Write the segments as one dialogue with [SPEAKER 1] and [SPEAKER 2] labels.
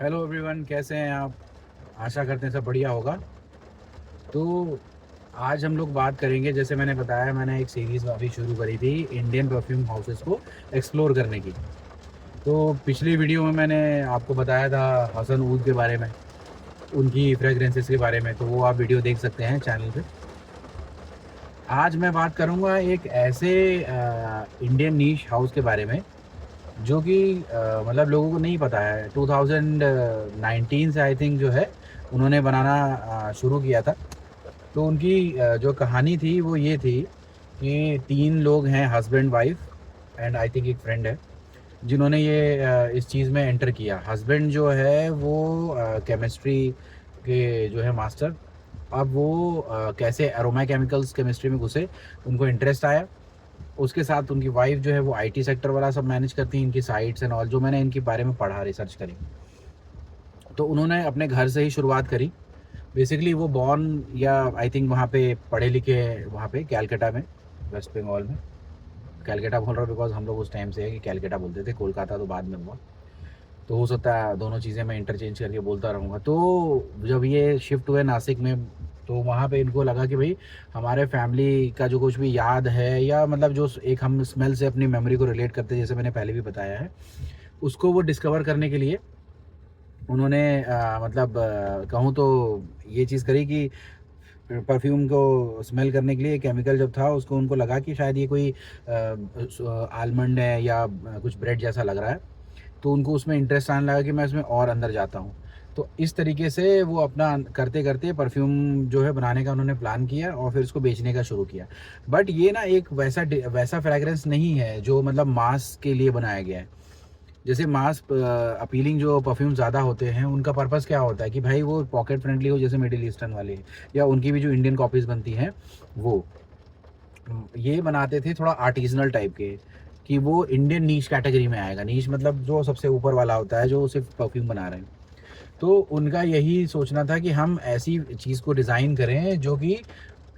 [SPEAKER 1] Hello everyone, कैसे हैं आप? आशा करते हैं सब बढ़िया होगा। तो आज हम लोग बात करेंगे, जैसे मैंने बताया, मैंने एक सीरीज़ अभी शुरू करी थी इंडियन परफ्यूम हाउसेस को एक्सप्लोर करने की। तो पिछली वीडियो में मैंने आपको बताया था हसन ऊद के बारे में, उनकी फ्रेगरेंसेस के बारे में, तो वो आप वीडियो देख सकते हैं चैनल पे। आज मैं बात करूँगा एक ऐसे इंडियन नीश हाउस के बारे में जो कि मतलब लोगों को नहीं पता है। 2019 से आई थिंक जो है उन्होंने बनाना शुरू किया था। तो उनकी जो कहानी थी वो ये थी कि 3 लोग हैं, husband wife and I think एक फ्रेंड है, जिन्होंने ये इस चीज़ में एंटर किया। हस्बैंड जो है वो केमिस्ट्री के जो है मास्टर। अब वो कैसे अरोमा केमिकल्स केमिस्ट्री में घुसे, उनको इंटरेस्ट आया। उसके साथ उनकी वाइफ जो है वो आईटी सेक्टर वाला सब मैनेज करती हैं, इनकी साइट्स एंड ऑल, जो मैंने इनके बारे में पढ़ा, रिसर्च करी। तो उन्होंने अपने घर से ही शुरुआत करी। बेसिकली वो बॉर्न या आई थिंक वहाँ पे पढ़े लिखे, वहाँ पे कैलकाटा में, वेस्ट बंगाल में। कैलकाटा बोल रहा हूँ बिकॉज हम लोग उस टाइम से है कि कैलकाटा बोलते थे, कोलकाता तो बाद में हुआ। तो हो सकता है दोनों चीज़ें मैं इंटरचेंज करके बोलता रहूँगा। तो जब ये शिफ्ट हुए नासिक में, तो वहाँ पे इनको लगा कि भाई हमारे फैमिली का जो कुछ भी याद है, या मतलब जो एक हम स्मेल से अपनी मेमोरी को रिलेट करते हैं, जैसे मैंने पहले भी बताया है, उसको वो डिस्कवर करने के लिए उन्होंने मतलब कहूँ तो ये चीज़ करी कि परफ्यूम को स्मेल करने के लिए केमिकल जब था, उसको उनको लगा कि शायद ये कोई आलमंड है या कुछ ब्रेड जैसा लग रहा है। तो उनको उसमें इंटरेस्ट आने लगा कि मैं इसमें और अंदर जाता हूँ। तो इस तरीके से वो अपना करते करते परफ्यूम जो है बनाने का उन्होंने प्लान किया और फिर उसको बेचने का शुरू किया। बट ये ना एक वैसा फ्रेगरेंस नहीं है जो मतलब मास के लिए बनाया गया है। जैसे मास अपीलिंग जो परफ्यूम ज़्यादा होते हैं, उनका पर्पस क्या होता है कि भाई वो पॉकेट फ्रेंडली हो, जैसे मिडिल ईस्टर्न वाले, या उनकी भी जो इंडियन कॉपीज़ बनती हैं वो ये बनाते थे थोड़ा आर्टिजनल टाइप के, कि वो इंडियन नीश कैटेगरी में आएगा। नीश मतलब जो सबसे ऊपर वाला होता है, जो सिर्फ परफ्यूम बना रहे हैं। तो उनका यही सोचना था कि हम ऐसी चीज़ को डिज़ाइन करें जो कि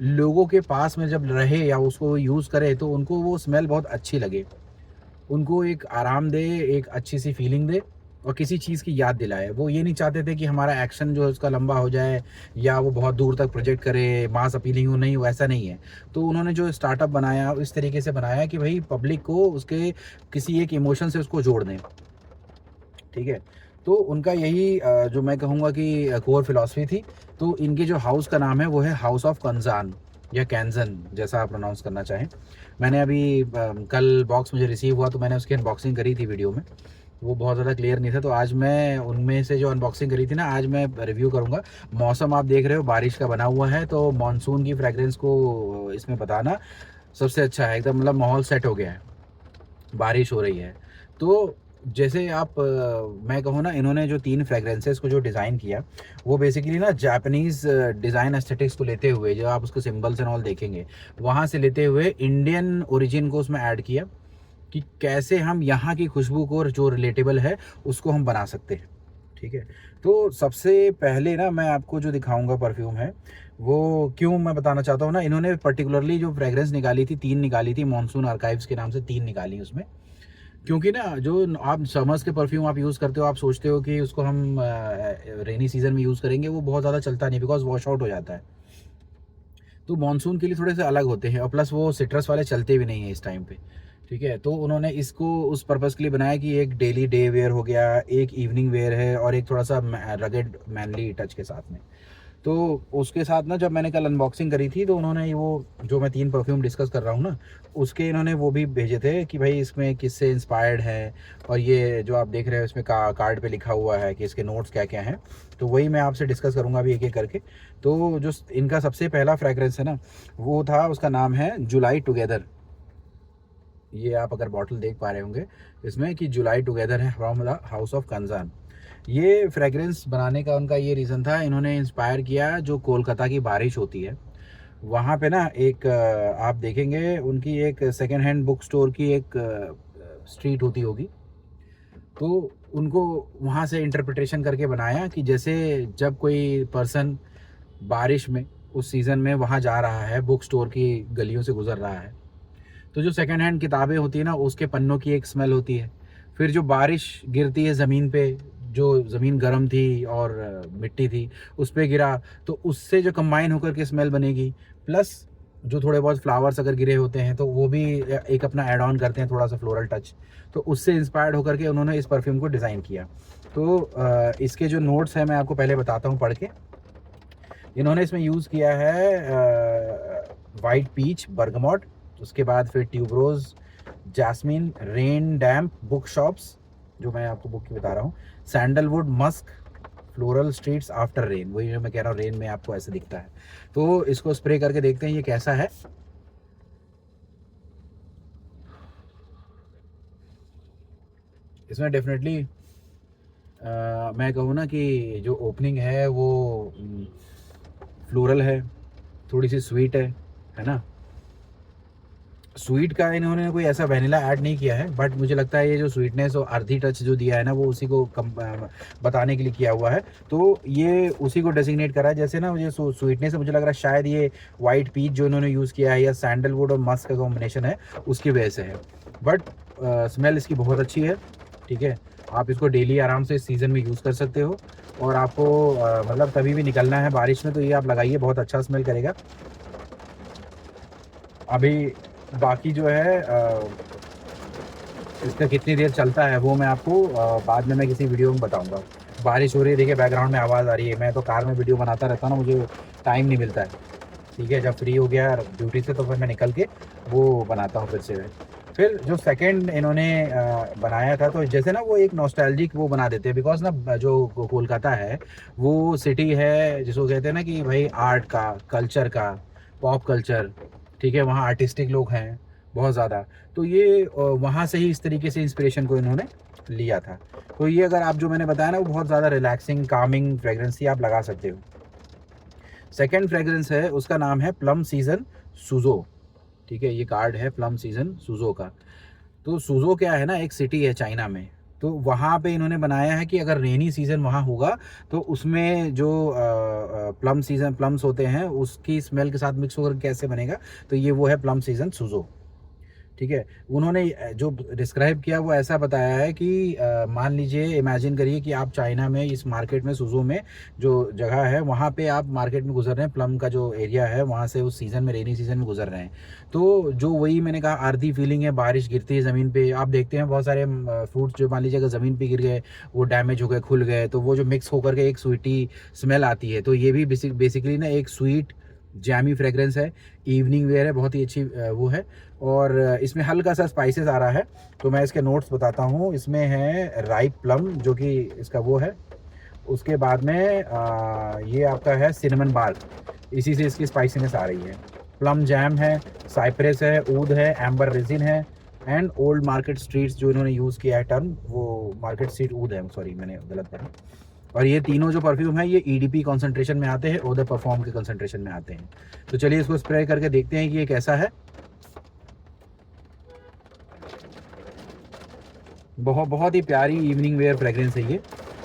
[SPEAKER 1] लोगों के पास में जब रहे या उसको यूज़ करे तो उनको वो स्मेल बहुत अच्छी लगे, उनको एक आराम दे, एक अच्छी सी फीलिंग दे और किसी चीज़ की याद दिलाए। वो ये नहीं चाहते थे कि हमारा एक्शन जो है उसका लंबा हो जाए या वो बहुत दूर तक प्रोजेक्ट करे, मास अपीलिंग हो, नहीं, वैसा नहीं है। तो उन्होंने जो स्टार्टअप बनाया इस तरीके से बनाया कि भाई पब्लिक को उसके किसी एक इमोशन से उसको जोड़ दें। ठीक है? तो उनका यही जो मैं कहूँगा कि कोर फिलॉसफी थी। तो इनके जो हाउस का नाम है वो है हाउस ऑफ कंजान या कैंजन, जैसा आप प्रोनाउंस करना चाहें। मैंने अभी कल बॉक्स मुझे रिसीव हुआ तो मैंने उसकी अनबॉक्सिंग करी थी वीडियो में। वो बहुत ज़्यादा क्लियर नहीं था, तो आज मैं उनमें से जो अनबॉक्सिंग करी थी ना, आज मैं रिव्यू करूँगा। मौसम आप देख रहे हो बारिश का बना हुआ है, तो मानसून की फ्रेग्रेंस को इसमें बताना सबसे अच्छा है। एकदम मतलब माहौल सेट हो गया है, बारिश हो रही है। तो जैसे आप मैं कहूँ ना, इन्होंने जो 3 फ्रेग्रेंसेस को जो डिज़ाइन किया, वो बेसिकली ना जापानीज़ डिज़ाइन एस्थेटिक्स को लेते हुए, जो आप उसके सिंबल्स एंड ऑल देखेंगे, वहाँ से लेते हुए इंडियन ओरिजिन को उसमें ऐड किया कि कैसे हम यहाँ की खुशबू को जो रिलेटेबल है उसको हम बना सकते हैं। ठीक है? तो सबसे पहले ना मैं आपको जो दिखाऊँगा परफ्यूम है, वो क्यों मैं बताना चाहता हूँ ना, इन्होंने पर्टिकुलरली जो फ्रेग्रेंस निकाली थी, 3 निकाली थी, मॉनसून आर्काइव्स के नाम से 3 निकाली उसमें। क्योंकि ना जो आप समर्स के परफ्यूम आप यूज़ करते हो, आप सोचते हो कि उसको हम रेनी सीज़न में यूज़ करेंगे, वो बहुत ज़्यादा चलता नहीं, बिकॉज़ वॉश आउट हो जाता है। तो मॉनसून के लिए थोड़े से अलग होते हैं और प्लस वो सिट्रस वाले चलते भी नहीं हैं इस टाइम पे। ठीक है? तो उन्होंने इसको उस पर्पज़ के लिए बनाया कि एक डेली डे वेयर हो गया, एक इवनिंग वेयर है और एक थोड़ा-सा रगेड मैनली टच के साथ में। तो उसके साथ ना जब मैंने कल अनबॉक्सिंग करी थी, तो उन्होंने वो जो मैं 3 परफ्यूम डिस्कस कर रहा हूँ ना, उसके इन्होंने वो भी भेजे थे कि भाई इसमें किससे इंस्पायर्ड है, और ये जो आप देख रहे हो इसमें कार्ड पे लिखा हुआ है कि इसके नोट्स क्या-क्या हैं। तो वही मैं आपसे डिस्कस करूँगा अभी एक-एक करके। तो जो इनका सबसे पहला फ्रेग्रेंस है ना, वो था, उसका नाम है जुलाई टुगेदर। ये आप अगर बॉटल देख पा रहे होंगे इसमें कि जुलाई टुगेदर है फ्रॉम द हाउस ऑफ कंजान। ये फ्रेग्रेंस बनाने का उनका ये रीज़न था, इन्होंने इंस्पायर किया जो कोलकाता की बारिश होती है, वहाँ पे ना एक आप देखेंगे उनकी एक सेकेंड हैंड बुक स्टोर की एक स्ट्रीट होती होगी। तो उनको वहाँ से इंटरप्रिटेशन करके बनाया कि जैसे जब कोई पर्सन बारिश में उस सीज़न में वहाँ जा रहा है, बुक स्टोर की गलियों से गुज़र रहा है, तो जो सेकंड हैंड किताबें होती है ना, उसके पन्नों की एक स्मेल होती है। फिर जो बारिश गिरती है ज़मीन पे, जो ज़मीन गर्म थी और मिट्टी थी उस पे गिरा, तो उससे जो कंबाइन होकर के स्मेल बनेगी, प्लस जो थोड़े बहुत फ्लावर्स अगर गिरे होते हैं तो वो भी एक अपना ऐड ऑन करते हैं थोड़ा सा फ्लोरल टच, तो उससे इंस्पायर्ड होकर के उन्होंने इस परफ्यूम को डिज़ाइन किया। तो इसके जो नोट्स हैं मैं आपको पहले बताता हूँ पढ़ के। इन्होंने इसमें यूज़ किया है वाइट पीच, बर्गमॉट, उसके बाद फिर ट्यूबरोज़, जैस्मिन, रेन डैम्प, बुक शॉप्स, जो मैं आपको बुक की बता रहा हूँ, sandalwood, Musk, floral streets after rain, वही जो मैं कह रहा हूँ रेन में आपको ऐसे दिखता है। तो इसको स्प्रे करके देखते हैं ये कैसा है। इसमें डेफिनेटली मैं कहूँ ना कि जो ओपनिंग है वो फ्लोरल है, थोड़ी सी स्वीट है ना। स्वीट का इन्होंने कोई ऐसा वैनिला ऐड नहीं किया है, बट मुझे लगता है ये जो स्वीटनेस और अर्धी टच जो दिया है ना वो उसी को बताने के लिए किया हुआ है। तो ये उसी को डेजिग्नेट करा है। जैसे ना मुझे स्वीटनेस से मुझे लग रहा है शायद ये वाइट पीच जो इन्होंने यूज़ किया है या सैंडलवुड और मस्क का कॉम्बिनेशन है उसकी वजह से है। बट स्मेल इसकी बहुत अच्छी है, ठीक है। आप इसको डेली आराम से इस सीज़न में यूज़ कर सकते हो, और आपको मतलब कभी भी निकलना है बारिश में तो ये आप लगाइए, बहुत अच्छा स्मेल करेगा। अभी बाकी जो है इसका कितनी देर चलता है वो मैं आपको बाद में मैं किसी वीडियो में बताऊंगा। बारिश हो रही है, देखिए बैकग्राउंड में आवाज़ आ रही है। मैं तो कार में वीडियो बनाता रहता हूँ ना, मुझे टाइम नहीं मिलता है, ठीक है। जब फ्री हो गया ड्यूटी से तो फिर मैं निकल के वो बनाता हूँ फिर से। फिर जो सेकंड इन्होंने बनाया था, तो जैसे ना वो एक नॉस्टैल्जिक वो बना देते हैं, बिकॉज ना जो कोलकाता है वो सिटी है जिसको कहते हैं ना कि भाई आर्ट का, कल्चर का, पॉप कल्चर, ठीक है। वहाँ आर्टिस्टिक लोग हैं बहुत ज़्यादा, तो ये वहाँ से ही इस तरीके से इंस्पिरेशन को इन्होंने लिया था। तो ये अगर आप जो मैंने बताया ना वो बहुत ज़्यादा रिलैक्सिंग कामिंग फ्रेगरेंस ही आप लगा सकते हो। सेकेंड फ्रेगरेंस है उसका नाम है प्लम सीजन सुजो, ठीक है। ये कार्ड है प्लम सीजन सुजो का। तो सुजो क्या है ना, एक सिटी है चाइना में, तो वहाँ पे इन्होंने बनाया है कि अगर रेनी सीज़न वहाँ होगा तो उसमें जो प्लम सीज़न प्लम्स होते हैं उसकी स्मेल के साथ मिक्स होकर कैसे बनेगा, तो ये वो है प्लम सीज़न सुजो, ठीक है। उन्होंने जो डिस्क्राइब किया वो ऐसा बताया है कि मान लीजिए, इमेजिन करिए कि आप चाइना में इस मार्केट में सुजो में जो जगह है वहाँ पे आप मार्केट में गुजर रहे हैं, प्लम का जो एरिया है वहाँ से उस सीज़न में, रेनी सीज़न में गुजर रहे हैं। तो जो वही मैंने कहा आर्धी फीलिंग है, बारिश गिरती है ज़मीन पे, आप देखते हैं बहुत सारे फ्रूट्स जो मान लीजिए अगर ज़मीन पे गिर गए, वो डैमेज हो गए, खुल गए, तो वो जो मिक्स होकर के एक स्वीटी स्मेल आती है, तो ये भी बेसिकली ना एक स्वीट जैमी फ्रेगरेंस है, इवनिंग वेयर है, बहुत ही अच्छी वो है। और इसमें हल्का सा स्पाइसेस आ रहा है, तो मैं इसके नोट्स बताता हूँ। इसमें है राइप प्लम जो कि इसका वो है, उसके बाद में ये आपका है सिनेमन बार्क, इसी से इसकी स्पाइसीनेस आ रही है। प्लम जैम है, साइप्रेस है, ऊद है, एम्बर रेजिन है, एंड ओल्ड मार्केट स्ट्रीट्स जो इन्होंने यूज़ किया है टर्म, वो मार्केट स्ट्रीट ऊद है, सॉरी मैंने गलत कहा। और ये तीनों जो परफ्यूम है ये ईडीपी कॉन्सेंट्रेशन में आते हैं, ओदर परफॉर्म के कॉन्सेंट्रेशन में आते हैं। तो चलिए इसको स्प्रे करके देखते हैं कि ये कैसा है। बहुत बहुत ही प्यारी इवनिंग वेयर फ्रेग्रेंस है ये,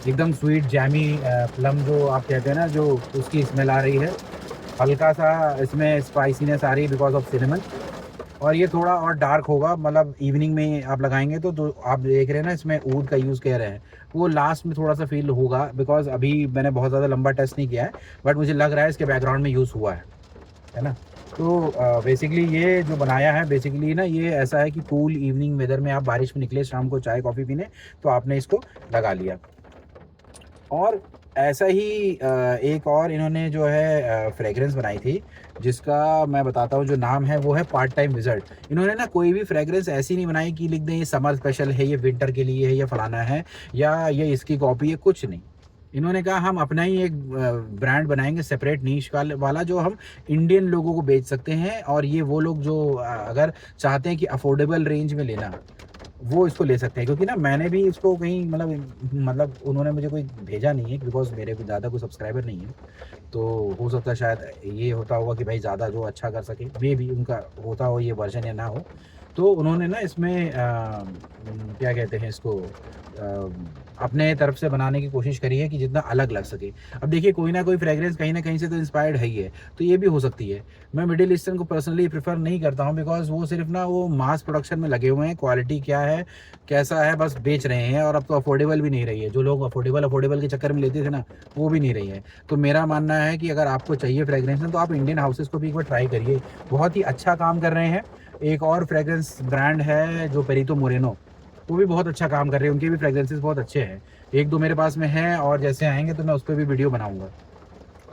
[SPEAKER 1] एकदम स्वीट जैमी प्लम जो आप कहते हैं ना, जो उसकी स्मेल आ रही है। हल्का सा इसमें स्पाइसीनेस आ रही है बिकॉज ऑफ सिनेमन, और ये थोड़ा और डार्क होगा, मतलब इवनिंग में आप लगाएंगे तो आप देख रहे हैं ना इसमें ऊद का यूज़ कह रहे हैं, वो लास्ट में थोड़ा सा फील होगा, बिकॉज अभी मैंने बहुत ज़्यादा लंबा टेस्ट नहीं किया है, बट मुझे लग रहा है इसके बैकग्राउंड में यूज़ हुआ है ना। तो बेसिकली ये जो बनाया है बेसिकली ना, ये ऐसा है कि कूल इवनिंग वेदर में आप बारिश में निकले शाम को चाय कॉफ़ी पीने, तो आपने इसको लगा लिया। और ऐसा ही एक और इन्होंने जो है फ्रेगरेंस बनाई थी, जिसका मैं बताता हूँ, जो नाम है वो है पार्ट टाइम विज़र्ड। इन्होंने ना कोई भी फ्रेगरेंस ऐसी नहीं बनाई कि लिख दें ये समर स्पेशल है, ये विंटर के लिए है, या फलाना है, या ये इसकी कॉपी है, कुछ नहीं। इन्होंने कहा हम अपना ही एक ब्रांड बनाएंगे, सेपरेट नीश वाला, जो हम इंडियन लोगों को बेच सकते हैं, और ये वो लोग जो अगर चाहते हैं कि अफोर्डेबल रेंज में लेना, वो इसको ले सकते हैं। क्योंकि ना मैंने भी इसको कहीं मतलब उन्होंने मुझे कोई भेजा नहीं है, बिकॉज मेरे को ज़्यादा कोई सब्सक्राइबर नहीं है, तो हो सकता है शायद ये होता होगा कि भाई ज़्यादा जो अच्छा कर सके, मे भी उनका होता हो ये वर्जन या ना हो। तो उन्होंने ना इसमें क्या कहते हैं इसको, अपने तरफ से बनाने की कोशिश करी है कि जितना अलग लग सके। अब देखिए कोई ना कोई फ्रेग्रेंस कहीं न कहीं से तो इंस्पायर्ड है ही है, तो ये भी हो सकती है। मैं मिडल ईस्टर्न को पर्सनली प्रेफ़र नहीं करता हूँ, बिकॉज़ वो सिर्फ़ ना वो मास प्रोडक्शन में लगे हुए हैं, क्वालिटी क्या है, कैसा है, बस बेच रहे हैं, और अब तो अफ़ोर्डेबल भी नहीं रही है। जो लोग अफ़ोर्डेबल के चक्कर में लेते थे ना, वो भी नहीं रही है। तो मेरा मानना है कि अगर आपको चाहिए फ्रेग्रेंस ना, तो आप इंडियन हाउसेज़ को भी एक बार ट्राई करिए, बहुत ही अच्छा काम कर रहे हैं। एक और फ्रेग्रेंस ब्रांड है जो पेरितो मोरेनो, वो भी बहुत अच्छा काम कर रहे हैं, उनके भी फ्रेग्रेंसेस बहुत अच्छे हैं। 1-2 मेरे पास में हैं, और जैसे आएँगे तो मैं उस पे भी वीडियो बनाऊँगा।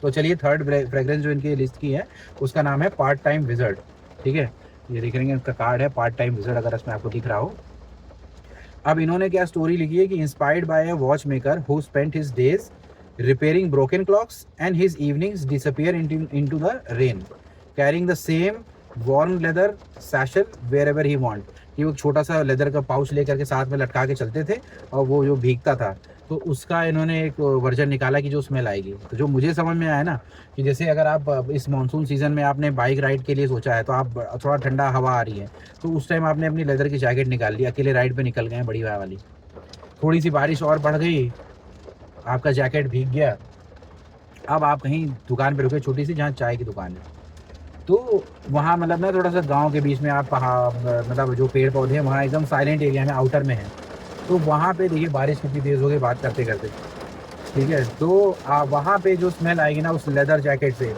[SPEAKER 1] तो चलिए थर्ड फ्रेग्रेंस जो इनकी लिस्ट की है, उसका नाम है पार्ट टाइम विज़र्ड, ठीक है? ये देख रहे हैं, इसका कार्ड है पार्ट टाइम विज़र्ड, अगर इसमें आपको दिख रहा हो। अब इन्होंने क्या स्टोरी लिखी है कि inspired by a watch maker who spent his days repairing broken clocks and his evenings disappear into the rain, carrying the same warm leather satchel wherever he want. कि वो छोटा सा लेदर का pouch लेकर के साथ में लटका के चलते थे, और वो जो भीगता था, तो उसका इन्होंने एक वर्जन निकाला कि जो स्मेल आएगी। तो जो मुझे समझ में आया ना, कि जैसे अगर आप इस मानसून सीजन में आपने बाइक राइड के लिए सोचा है, तो आप थोड़ा ठंडा हवा आ रही है, तो उस टाइम आपने अपनी लेदर की जैकेट निकाल ली, अकेले राइड पे निकल गए हैं बड़ी वाली, थोड़ी सी बारिश और बढ़ गई, आपका जैकेट भीग गया, अब आप कहीं दुकान पे रुके छोटी सी, जहाँ चाय की दुकान है, तो वहाँ मतलब ना थोड़ा सा गांव के बीच में आप मतलब जो पेड़ पौधे हैं वहाँ एकदम साइलेंट एरिया में आउटर में है, तो वहाँ पे देखिए बारिश कितनी तेज़ हो गई बात करते करते, ठीक है? तो वहाँ पे जो स्मेल आएगी ना उस लेदर जैकेट से,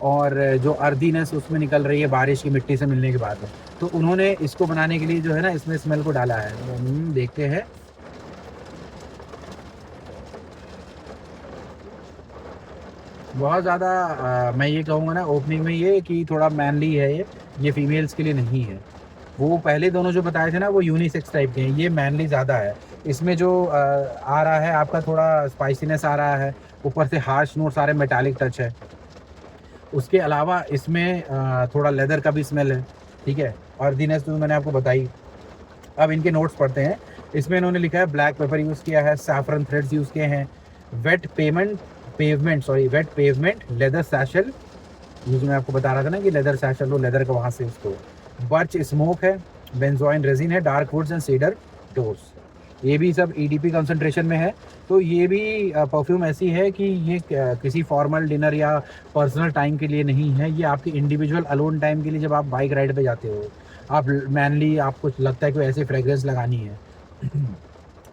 [SPEAKER 1] और जो अर्दीनेस उसमें निकल रही है बारिश की मिट्टी से मिलने के बाद में, तो उन्होंने इसको बनाने के लिए जो है ना इसमें स्मेल को डाला है। देखते हैं। बहुत ज़्यादा मैं ये कहूँगा ना ओपनिंग में ये कि थोड़ा मैनली है ये फीमेल्स के लिए नहीं है। वो पहले दोनों जो बताए थे ना वो यूनिसेक्स टाइप के हैं, ये मैनली ज़्यादा है। इसमें जो आ रहा है आपका थोड़ा स्पाइसीनेस आ रहा है, ऊपर से हार्श नोट, सारे मेटालिक टच है। उसके अलावा इसमें थोड़ा लेदर का भी स्मेल है, ठीक है? अर्दीनेस तो मैंने आपको बताई। अब इनके नोट्स पढ़ते हैं। इसमें इन्होंने लिखा है ब्लैक पेपर यूज़ किया है, सैफरन थ्रेड्स यूज़ किए हैं, वेट पेवमेंट लेदर सैशल, ये जो मैं आपको बता रहा था ना कि लेदर सैशल हो, लेदर का वहाँ से उसको, बर्च स्मोक है, बेंजोइन रेजिन है, dark woods and cedar doors, ये भी सब ईडीपी कंसंट्रेशन में है। तो ये भी परफ्यूम ऐसी है कि ये किसी फॉर्मल डिनर या पर्सनल टाइम के लिए नहीं है, ये आपकी इंडिविजुअल अलोन टाइम के लिए, जब आप बाइक राइड पे जाते हो, आप मैनली आपको लगता है कोई ऐसी फ्रेग्रेंस लगानी है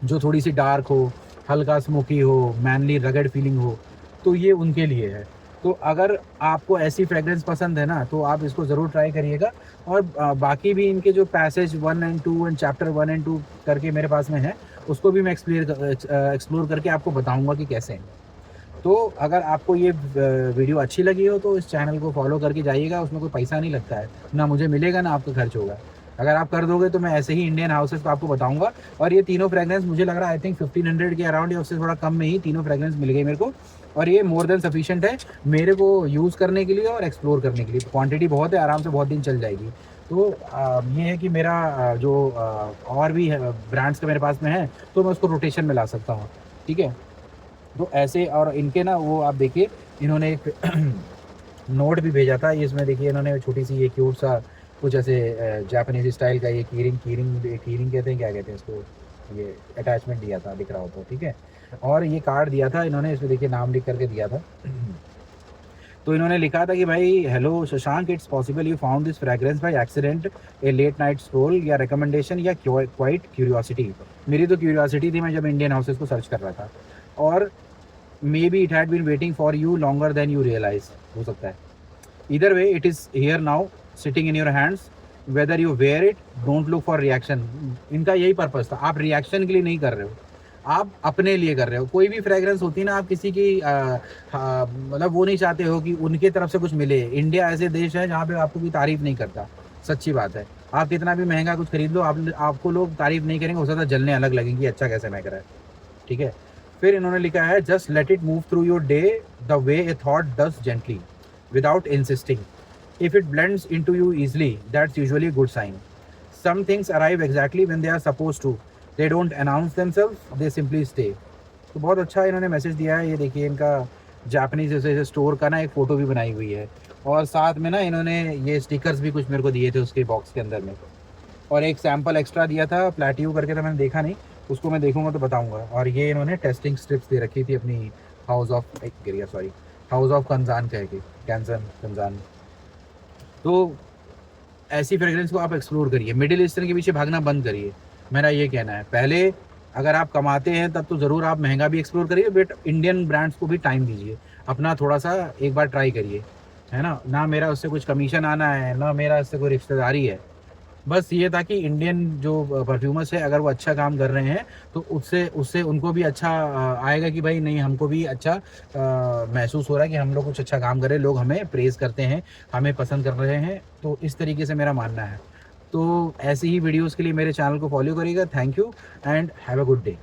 [SPEAKER 1] जो थोड़ी सी डार्क हो, हल्का स्मोकी हो, मैनली रगड़ फीलिंग हो, तो ये उनके लिए है। तो अगर आपको ऐसी फ्रेग्रेंस पसंद है ना, तो आप इसको ज़रूर ट्राई करिएगा। और बाकी भी इनके जो passage 1 and 2 and chapter 1 and 2 करके मेरे पास में है, उसको भी मैं एक्सप्लोर करके आपको बताऊँगा कि कैसे हैं। तो अगर आपको ये वीडियो अच्छी लगी हो तो इस चैनल को फॉलो करके जाइएगा, उसमें कोई पैसा नहीं लगता है, ना मुझे मिलेगा ना आपका खर्च होगा। अगर आप कर दोगे तो मैं ऐसे ही इंडियन हाउसेस को आपको बताऊंगा। और ये तीनों फ्रेग्रेंस मुझे लग रहा है आई थिंक 1500 के अराउंड या उससे थोड़ा कम में ही तीनों फ्रेग्रेंस मिल गई मेरे को, और ये मोर देन सफिशिएंट है मेरे को यूज़ करने के लिए और एक्सप्लोर करने के लिए। क्वांटिटी बहुत है, आराम से बहुत दिन चल जाएगी। तो ये है कि मेरा और भी ब्रांड्स का मेरे पास में है, तो मैं उसको रोटेशन में ला सकता हूँ, ठीक है? तो ऐसे, और इनके ना वो आप देखिए इन्होंने एक नोट भी भेजा था, इसमें देखिए इन्होंने छोटी सी ये क्यूट सा कुछ ऐसे जापानीज स्टाइल का ये कीरिंग कहते हैं, क्या कहते हैं इसको, ये अटैचमेंट दिया था, दिख रहा हो तो, ठीक है? और ये कार्ड दिया था इन्होंने, इसमें देखिए नाम लिख करके दिया था तो इन्होंने लिखा था कि भाई hello Shashank, it's possible you found this fragrance by accident, a late night stroll, या रिकमेंडेशन, या क्वाइट क्यूरियोसिटी। मेरी तो क्यूरियोसिटी थी, मैं जब इंडियन हाउसेस को सर्च कर रहा था, और maybe it had been waiting for you longer than you realise, हो सकता है। Either way it is here now sitting in your hands, whether you wear it, don't look for reaction. इनका यही purpose था, आप reaction के लिए नहीं कर रहे हो, आप अपने लिए कर रहे हो। कोई भी फ्रेग्रेंस होती है ना, आप किसी की मतलब वो नहीं चाहते हो कि उनके तरफ से कुछ मिले। इंडिया ऐसे देश है जहाँ पे आपको कोई तारीफ़ नहीं करता, सच्ची बात है। आप कितना भी महंगा कुछ खरीद लो, आपको लोग तारीफ़ नहीं करेंगे, हो सकता है जलने अलग लगेंगी, अच्छा कैसे महक रहा है, ठीक है? फिर इन्होंने लिखा है just let it move through your day the way a thought does gently without insisting, if it blends into you easily that's usually good sign, some things arrive exactly when they are suppose to, they don't announce themselves, they simply stay. तो बहुत अच्छा इन्होंने message दिया है। ये देखिए इनका Japanese जैसे स्टोर का ना एक फ़ोटो भी बनाई हुई है, और साथ में ना इन्होंने ये स्टिकर्स भी कुछ मेरे को दिए थे उसके बॉक्स के अंदर में। और एक सैम्पल एक्स्ट्रा दिया था प्लेट्यू करके, तो मैंने देखा नहीं, उसको मैं देखूंगा तो बताऊंगा। और ये इन्होंने टेस्टिंग स्ट्रिप्स दे रखी थी अपनी house of Giria, sorry, house of कंजान कह के, कैंसन कंजान। तो ऐसी फ्रेग्रेंस को आप एक्सप्लोर करिए, मिडिल ईस्टर्न के पीछे भागना बंद करिए, मेरा ये कहना है। पहले अगर आप कमाते हैं तब तो ज़रूर आप महंगा भी एक्सप्लोर करिए, बट इंडियन ब्रांड्स को भी टाइम दीजिए, अपना थोड़ा सा एक बार ट्राई करिए, है ना। ना मेरा उससे कुछ कमीशन आना है, ना मेरा उससे कोई रिश्तेदारी है, बस ये था कि इंडियन जो परफ्यूमर्स है अगर वो अच्छा काम कर रहे हैं तो उससे उससे उनको भी अच्छा आएगा कि भाई नहीं, हमको भी अच्छा महसूस हो रहा है कि हम लोग कुछ अच्छा काम कर रहे हैं, लोग हमें प्रेज़ करते हैं, हमें पसंद कर रहे हैं। तो इस तरीके से मेरा मानना है। तो ऐसी ही वीडियोज़ के लिए मेरे चैनल को फॉलो करिएगा। Thank you and have a good day.